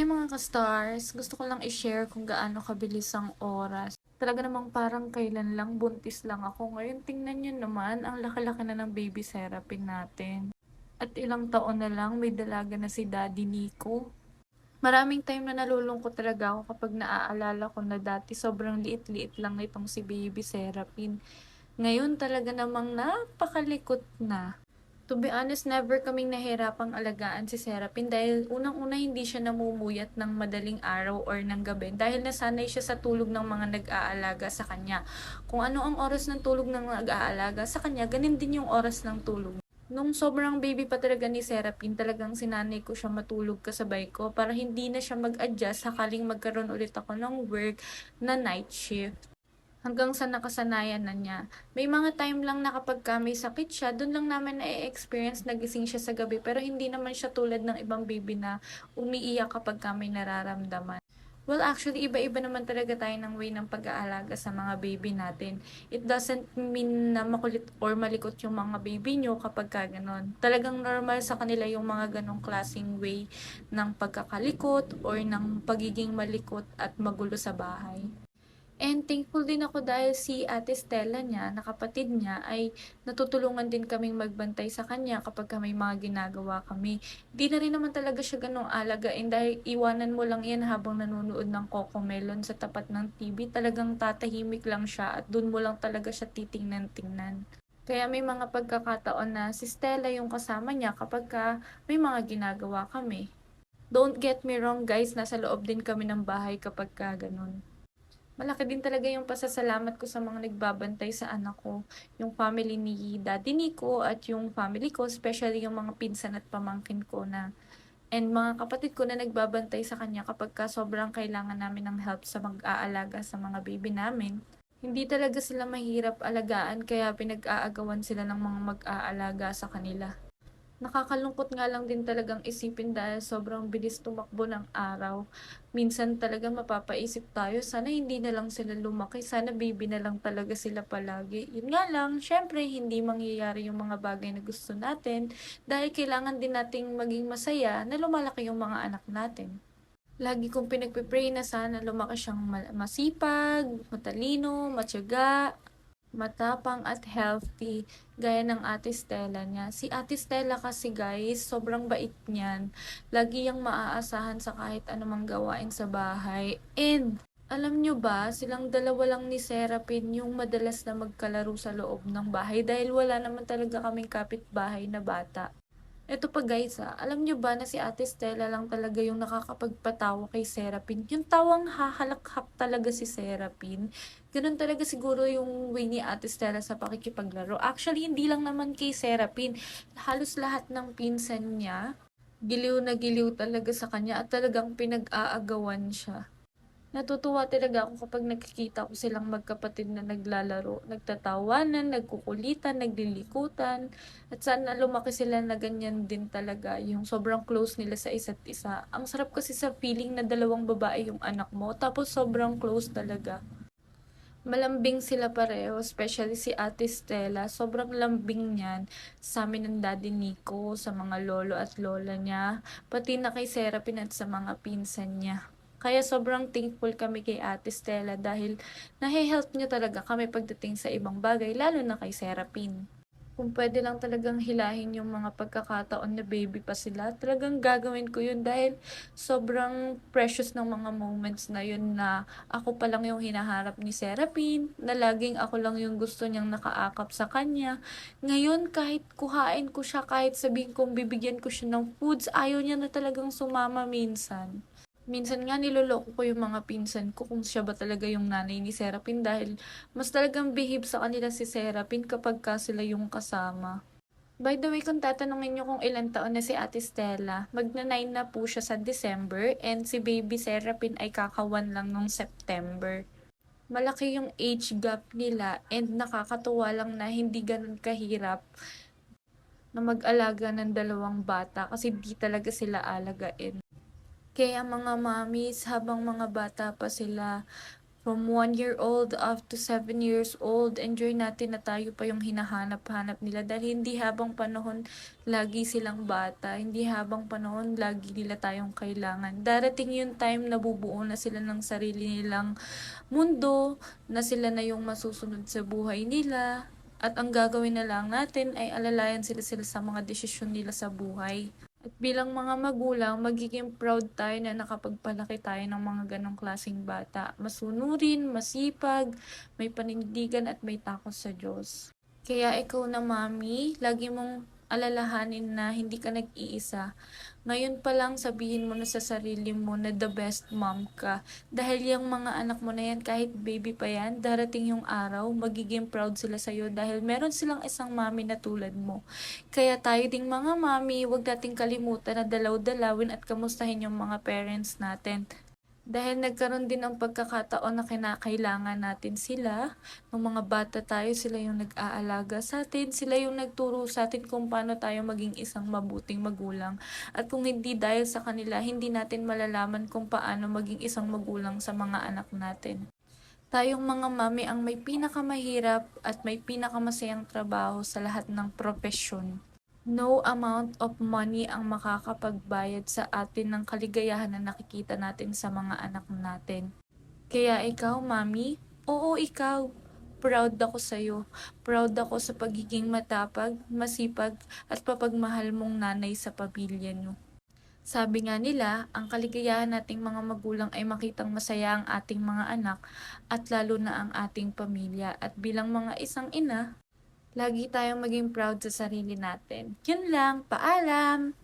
mga ka-stars, gusto ko lang i-share kung gaano kabilis ang oras. Talaga namang parang kailan lang, buntis lang ako. Ngayon, tingnan nyo naman, ang laki-laki na ng baby Serapin natin. At ilang taon na lang, may dalaga na si Daddy Nico. Maraming time na nalulungkot talaga ako kapag naaalala ko na dati sobrang liit-liit lang nitong si baby Serapin. Ngayon talaga namang napakalikot na. To be honest, never kaming nahirapang alagaan si Serapin dahil unang-una hindi siya namumuyat ng madaling araw or ng gabi dahil nasanay siya sa tulog ng mga nag-aalaga sa kanya. Kung ano ang oras ng tulog ng nag-aalaga sa kanya, ganun din yung oras ng tulog. Nung sobrang baby pa talaga ni Serapin, talagang sinanay ko siya matulog kasabay ko para hindi na siya mag-adjust sakaling magkaroon ulit ako ng work na night shift. Hanggang sa nakasanayan na niya. May mga time lang na kapag may sakit siya, dun lang namin na-experience nagising siya sa gabi. Pero hindi naman siya tulad ng ibang baby na umiiyak kapag may nararamdaman. Well, actually, iba-iba naman talaga tayo ng way ng pag-aalaga sa mga baby natin. It doesn't mean na makulit or malikot yung mga baby nyo kapag ganon. Talagang normal sa kanila yung mga ganong klaseng way ng pagkakalikot or ng pagiging malikot at magulo sa bahay. And thankful din ako dahil si Ate Stella niya, na kapatid niya, ay natutulungan din kaming magbantay sa kanya kapag may mga ginagawa kami. Di na rin naman talaga siya ganong alagain dahil iwanan mo lang yan habang nanonood ng Cocomelon sa tapat ng TV. Talagang tatahimik lang siya at dun mo lang talaga siya titingnan-tingnan. Kaya may mga pagkakataon na si Stella yung kasama niya kapag may mga ginagawa kami. Don't get me wrong guys, nasa loob din kami ng bahay kapag ganun. Malaki din talaga yung pasasalamat ko sa mga nagbabantay sa anak ko, yung family ni Daddy Nico at yung family ko, especially yung mga pinsan at pamangkin ko na and mga kapatid ko na nagbabantay sa kanya kapag sobrang kailangan namin ng help sa mag-aalaga sa mga baby namin. Hindi talaga sila mahirap alagaan kaya pinag-aagawan sila ng mga mag-aalaga sa kanila. Nakakalungkot nga lang din talagang isipin dahil sobrang bilis tumakbo ng araw. Minsan talaga mapapaisip tayo, sana hindi na lang sila lumaki, sana baby na lang talaga sila palagi. Yun nga lang, syempre hindi mangyayari yung mga bagay na gusto natin dahil kailangan din nating maging masaya na lumalaki yung mga anak natin. Lagi kong pinagpipray na sana lumaki siyang masipag, matalino, matyaga, matapang at healthy, gaya ng Ate Stella niya. Si Ate Stella kasi guys, sobrang bait niyan. Lagi yang maaasahan sa kahit anumang gawain sa bahay. And, alam nyo ba, silang dalawa lang ni Serapin yung madalas na magkalaro sa loob ng bahay dahil wala naman talaga kaming kapitbahay na bata. Eto pa guys alam nyo ba na si Ate Stella lang talaga yung nakakapagpatawa kay Serapin? Yung tawang hahalakhak talaga si Serapin. Ganun talaga siguro yung way ni Ate Stella sa pakikipaglaro. Actually, hindi lang naman kay Serapin. Halos lahat ng pinsan niya, giliw na giliw talaga sa kanya at talagang pinag-aagawan siya. Natutuwa talaga ako kapag nakikita ko silang magkapatid na naglalaro, nagtatawanan, nagkukulitan, naglilikutan, at sana lumaki sila na ganyan din talaga, yung sobrang close nila sa isa't isa. Ang sarap kasi sa feeling na dalawang babae yung anak mo, tapos sobrang close talaga. Malambing sila pareho, especially si Ate Stella. Sobrang lambing niyan sa amin ng Daddy Nico, sa mga lolo at lola niya, pati na kay Serapin at sa mga pinsan niya. Kaya sobrang thankful kami kay Ate Stella dahil nahe-help niya talaga kami pagdating sa ibang bagay, lalo na kay Serapin. Kung pwede lang talagang hilahin yung mga pagkakataon na baby pa sila, talagang gagawin ko yun dahil sobrang precious ng mga moments na yun na ako pa lang yung hinaharap ni Serapin, na laging ako lang yung gusto niyang nakaakap sa kanya. Ngayon, kahit kuhain ko siya, kahit sabihin kong bibigyan ko siya ng foods, ayaw niya na talagang sumama minsan. Minsan nga niloloko ko yung mga pinsan ko kung siya ba talaga yung nanay ni Serapin dahil mas talagang behave sa kanila si Serapin kapag sila yung kasama. By the way, kung tatanungin nyo kung ilang taon na si Ate Stella, magna-9 na po siya sa December and si Baby Serapin ay kakawan lang nung September. Malaki yung age gap nila and nakakatuwa lang na hindi ganun kahirap na mag-alaga ng dalawang bata kasi di talaga sila alagain. Kaya mga mommies, habang mga bata pa sila, From 1 year old up to 7 years old, enjoy natin na tayo pa yung hinahanap-hanap nila dahil hindi habang panahon lagi silang bata, hindi habang panahon lagi nila tayong kailangan. Darating yung time na bubuo na sila ng sarili nilang mundo, na sila na yung masusunod sa buhay nila, at ang gagawin na lang natin ay alalayan sila sa mga desisyon nila sa buhay. At bilang mga magulang, magiging proud tayo na nakapagpalaki tayo ng mga ganong klaseng bata. Masunurin, masipag, may panindigan at may takot sa Diyos. Kaya ikaw na mami, lagi mong alalahanin na hindi ka nag-iisa. Ngayon pa lang sabihin mo na sa sarili mo na the best mom ka. Dahil yung mga anak mo na yan, kahit baby pa yan, darating yung araw, magiging proud sila sa'yo dahil meron silang isang mami na tulad mo. Kaya tayo ding mga mami, huwag nating kalimutan na dalaw-dalawin at kamustahin yung mga parents natin. Dahil nagkaroon din ng pagkakataon na kinakailangan natin sila. Nung mga bata tayo, sila yung nag-aalaga sa atin. Sila yung nagturo sa atin kung paano tayo maging isang mabuting magulang. At kung hindi dahil sa kanila, hindi natin malalaman kung paano maging isang magulang sa mga anak natin. Tayong mga mami ang may pinakamahirap at may pinakamasayang trabaho sa lahat ng propesyon. No amount of money ang makakapagbayad sa atin ng kaligayahan na nakikita natin sa mga anak natin. Kaya ikaw, mami, oo ikaw, proud ako sa'yo. Proud ako sa pagiging matapag, masipag, at papagmahal mong nanay sa pamilya niyo. Sabi nga nila, ang kaligayahan nating mga magulang ay makitang masaya ang ating mga anak at lalo na ang ating pamilya. At bilang mga isang ina, lagi tayong maging proud sa sarili natin. Yun lang, paalam!